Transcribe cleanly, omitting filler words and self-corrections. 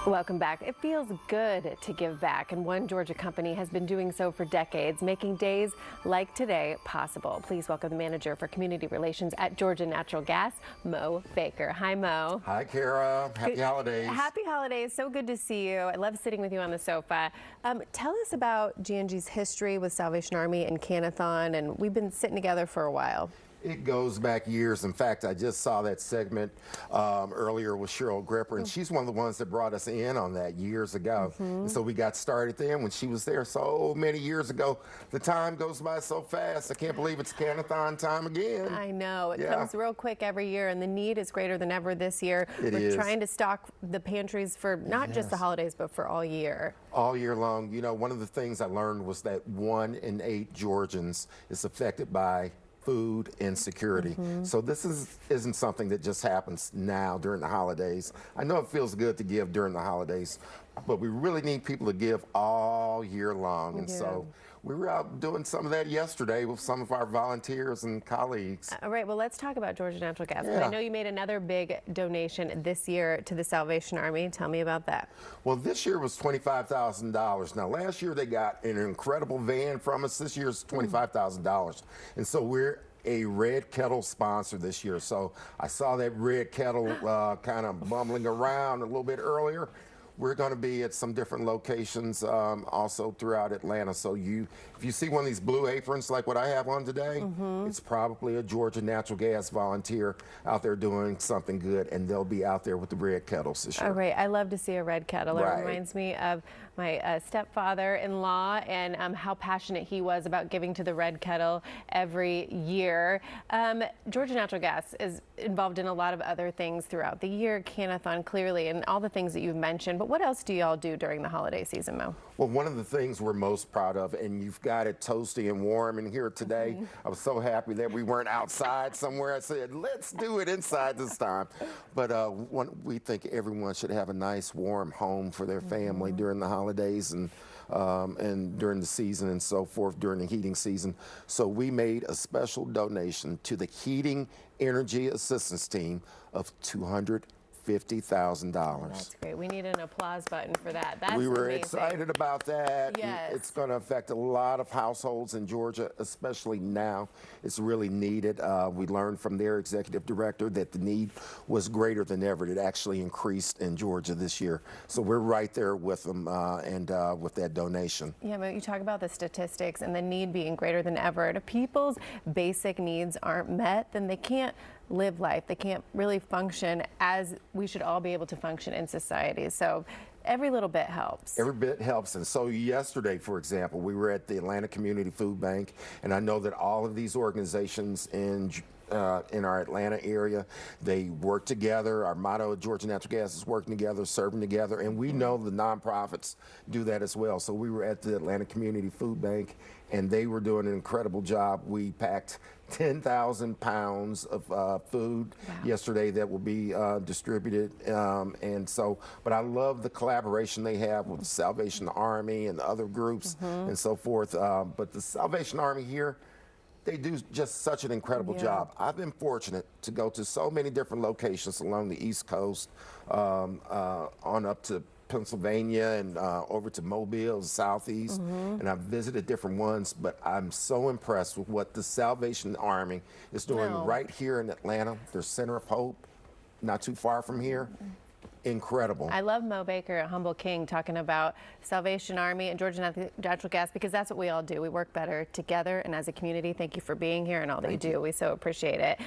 Welcome back. It feels good to give back, and one Georgia company has been doing so for decades, making days like today possible. Please welcome the manager for community relations at Georgia Natural Gas, Mo Baker. Hi, Mo. Hi, Kara. Happy holidays. Happy holidays. So good to see you. I love sitting with you on the sofa. Tell us about G&G's history with Salvation Army and Can-A-Thon, and we've been sitting together for a while. It goes back years. In fact, I just saw that segment earlier with Cheryl Gripper, and she's one of the ones that brought us in on that years ago. And so we got started then when she was there so many years ago. The time goes by so fast. I can't believe it's Can-A-Thon time again. I know. It comes real quick every year, and the need is greater than ever this year. We're trying to stock the pantries for not just the holidays, but for all year. All year long. You know, one of the things I learned was that 1 in 8 Georgians is affected by food insecurity. So this isn't something that just happens now during the holidays. I know it feels good to give during the holidays, but we really need people to give all year long. And so we were out doing some of that yesterday with some of our volunteers and colleagues. All right, well, let's talk about Georgia Natural Gas. I know you made another big donation this year to the Salvation Army. Tell me about that. Well, this year was $25,000. Now, last year they got an incredible van from us. This year's $25,000. And so we're a Red Kettle sponsor this year. So I saw that Red Kettle kind of bumbling around a little bit earlier. We're going to be at some different locations also throughout Atlanta. So if you see one of these blue aprons like what I have on today, it's probably a Georgia Natural Gas volunteer out there doing something good, and they'll be out there with the red kettles this year. All right, I love to see a red kettle. It reminds me of my stepfather-in-law and how passionate he was about giving to the red kettle every year. Georgia Natural Gas is involved in a lot of other things throughout the year, Can-A-Thon clearly, and all the things that you've mentioned. But what else do y'all do during the holiday season, Mo? Well, one of the things we're most proud of, and you've got it toasty and warm in here today. I was so happy that we weren't outside somewhere. I said, let's do it inside this time. But we think everyone should have a nice warm home for their family during the holidays and during the season and so forth, during the heating season. So we made a special donation to the Heating Energy Assistance Team of $250,000. That's great. We need an applause button for that. That's we were amazing. Excited about that. Yes. It's going to affect a lot of households in Georgia, especially now. It's really needed. We learned from their executive director that the need was greater than ever. It actually increased in Georgia this year. So we're right there with them and with that donation. Yeah, but you talk about the statistics and the need being greater than ever. If people's basic needs aren't met, then they can't live life. They can't really function as we should all be able to function in society. So every little bit helps. Every bit helps. And so yesterday, for example, we were at the Atlanta Community Food Bank, and I know that all of these organizations in our Atlanta area, they work together. Our motto at Georgia Natural Gas is working together, serving together, and we know the nonprofits do that as well. So we were at the Atlanta Community Food Bank, and they were doing an incredible job. We packed 10,000 pounds of food yesterday that will be distributed, but I love the collaboration they have with the Salvation Army and other groups and so forth. But the Salvation Army here, they do just such an incredible job. I've been fortunate to go to so many different locations along the East Coast, on up to Pennsylvania and over to Mobile, the Southeast, and I've visited different ones, but I'm so impressed with what the Salvation Army is doing right here in Atlanta, their Center of Hope, not too far from here. Incredible. I love Mo Baker, a humble king, talking about Salvation Army and Georgia Natural Gas, because that's what we all do. We work better together and as a community. Thank you for being here and all that you do. We so appreciate it.